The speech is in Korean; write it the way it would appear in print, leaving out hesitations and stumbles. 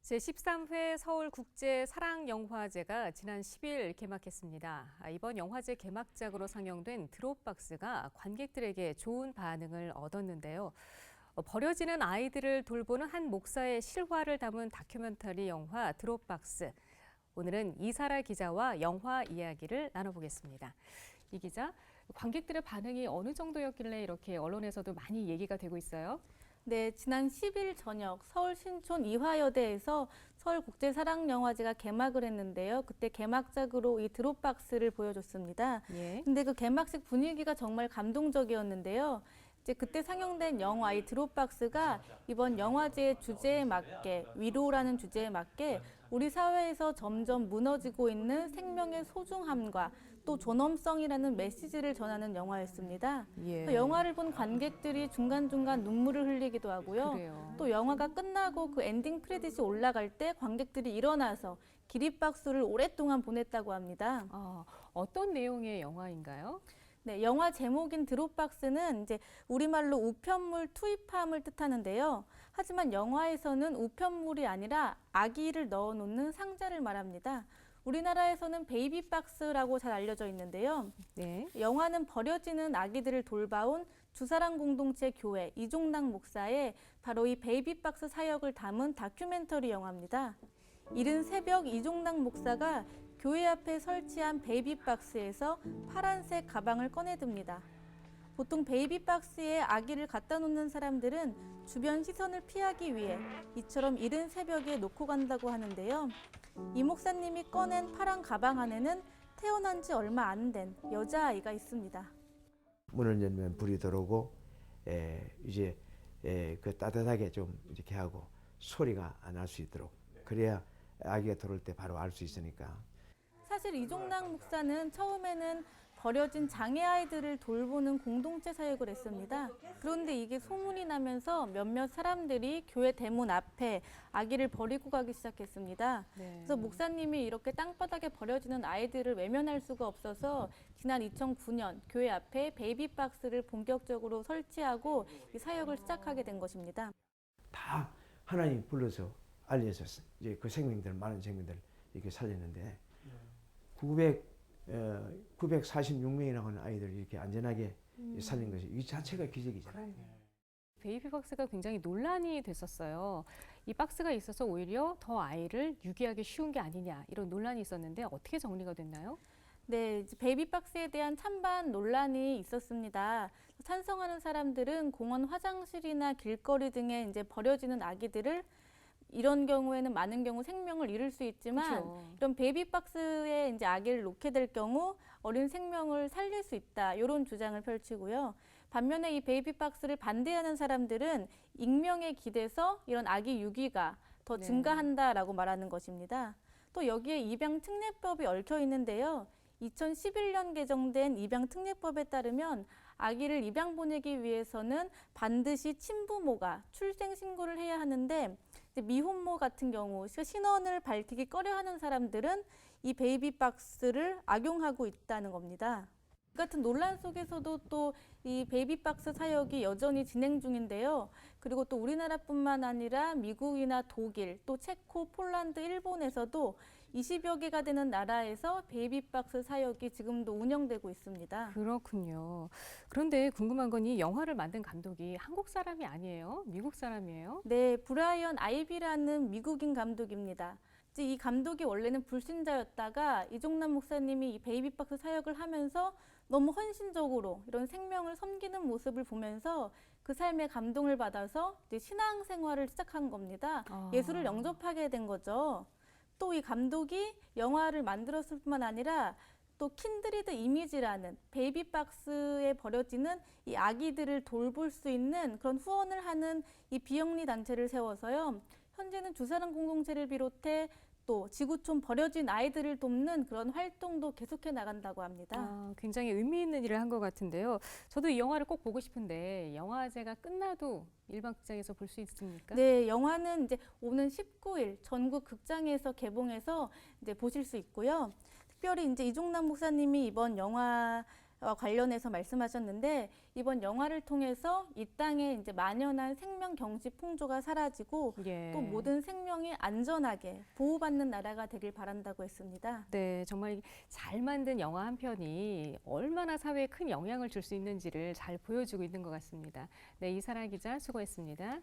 제13회 서울국제사랑영화제가 지난 10일 개막했습니다. 이번 영화제 개막작으로 상영된 드롭박스가 관객들에게 좋은 반응을 얻었는데요. 버려지는 아이들을 돌보는 한 목사의 실화를 담은 다큐멘터리 영화 드롭박스. 오늘은 이사라 기자와 영화 이야기를 나눠보겠습니다. 이 기자, 관객들의 반응이 어느 정도였길래 이렇게 언론에서도 많이 얘기가 되고 있어요? 네, 지난 10일 저녁 서울 신촌 이화여대에서 서울국제사랑영화제가 개막을 했는데요. 그때 개막작으로 이 드롭박스를 보여줬습니다. 근데 그 개막식 분위기가 정말 감동적이었는데요. 이제 그때 상영된 영화 이 드롭박스가 이번 영화제의 주제에 맞게, 위로라는 주제에 맞게 우리 사회에서 점점 무너지고 있는 생명의 소중함과 또 존엄성이라는 메시지를 전하는 영화였습니다. 영화를 본 관객들이 중간중간 눈물을 흘리기도 하고요. 그래요. 또 영화가 끝나고 그 엔딩 크레딧이 올라갈 때 관객들이 일어나서 기립박수를 오랫동안 보냈다고 합니다. 어떤 내용의 영화인가요? 네, 영화 제목인 드롭박스는 이제 우리말로 우편물 투입함을 뜻하는데요. 하지만 영화에서는 우편물이 아니라 아기를 넣어놓는 상자를 말합니다. 우리나라에서는 베이비박스라고 잘 알려져 있는데요. 영화는 버려지는 아기들을 돌봐온 주사랑 공동체 교회 이종락 목사의 바로 이 베이비박스 사역을 담은 다큐멘터리 영화입니다. 이른 새벽 이종락 목사가 교회 앞에 설치한 베이비박스에서 파란색 가방을 꺼내듭니다. 보통 베이비박스에 아기를 갖다 놓는 사람들은 주변 시선을 피하기 위해 이처럼 이른 새벽에 놓고 간다고 하는데요. 이 목사님이 꺼낸 파란 가방 안에는 태어난 지 얼마 안 된 여자아이가 있습니다. 문을 열면 불이 들어오고 이제 그 따뜻하게 좀 이렇게 하고 소리가 안 날 수 있도록 그래야 아기가 들어올 때 바로 알 수 있으니까. 사실 이종락 목사는 처음에는 버려진 장애 아이들을 돌보는 공동체 사역을 했습니다. 그런데 이게 소문이 나면서 몇몇 사람들이 교회 대문 앞에 아기를 버리고 가기 시작했습니다. 그래서 목사님이 이렇게 땅바닥에 버려지는 아이들을 외면할 수가 없어서 지난 2009년 교회 앞에 베이비박스를 본격적으로 설치하고 이 사역을 시작하게 된 것입니다. 다 하나님 불러서 알려서 이제 그 생명들 많은 생명들 이렇게 살렸는데 946명이라고 하는 아이들을 이렇게 안전하게 살린 것이 이 자체가 기적이잖아요. 베이비박스가 굉장히 논란이 됐었어요. 이 박스가 있어서 오히려 더 아이를 유기하기 쉬운 게 아니냐 이런 논란이 있었는데 어떻게 정리가 됐나요? 네, 이제 베이비박스에 대한 찬반 논란이 있었습니다. 찬성하는 사람들은 공원 화장실이나 길거리 등에 이제 버려지는 아기들을 이런 경우에는 많은 경우 생명을 잃을 수 있지만 이런 베이비박스에 이제 아기를 놓게 될 경우 어린 생명을 살릴 수 있다. 이런 주장을 펼치고요. 반면에 이 베이비박스를 반대하는 사람들은 익명에 기대서 이런 아기 유기가 더 증가한다라고 말하는 것입니다. 또 여기에 입양특례법이 얽혀 있는데요. 2011년 개정된 입양특례법에 따르면 아기를 입양 보내기 위해서는 반드시 친부모가 출생신고를 해야 하는데 미혼모 같은 경우 신원을 밝히기 꺼려하는 사람들은 이 베이비박스를 악용하고 있다는 겁니다. 이 같은 논란 속에서도 또 이 베이비박스 사역이 여전히 진행 중인데요. 그리고 또 우리나라뿐만 아니라 미국이나 독일, 또 체코, 폴란드, 일본에서도 20여 개가 되는 나라에서 베이비박스 사역이 지금도 운영되고 있습니다. 그렇군요. 그런데 궁금한 건 이 영화를 만든 감독이 한국 사람이 아니에요? 미국 사람이에요? 네, 브라이언 아이비라는 미국인 감독입니다. 이 감독이 원래는 불신자였다가 이종락 목사님이 이 베이비박스 사역을 하면서 너무 헌신적으로 이런 생명을 섬기는 모습을 보면서 그 삶에 감동을 받아서 이제 신앙생활을 시작한 겁니다. 예수를 영접하게 된 거죠. 또 이 감독이 영화를 만들었을 뿐만 아니라 또 킨드리드 이미지라는 베이비박스에 버려지는 이 아기들을 돌볼 수 있는 그런 후원을 하는 이 비영리 단체를 세워서요. 현재는 주사랑 공동체를 비롯해 또 지구촌 버려진 아이들을 돕는 그런 활동도 계속해 나간다고 합니다. 굉장히 의미 있는 일을 한 것 같은데요. 저도 이 영화를 꼭 보고 싶은데 영화제가 끝나도 일반 극장에서 볼 수 있습니까? 네, 영화는 이제 오는 19일 전국 극장에서 개봉해서 이제 보실 수 있고요. 특별히 이제 이종락 목사님이 이번 영화 관련해서 말씀하셨는데 이번 영화를 통해서 이 땅에 이제 만연한 생명 경지 풍조가 사라지고 예. 또 모든 생명이 안전하게 보호받는 나라가 되길 바란다고 했습니다. 네, 정말 잘 만든 영화 한 편이 얼마나 사회에 큰 영향을 줄 수 있는지를 잘 보여주고 있는 것 같습니다. 네, 이사라 기자 수고했습니다.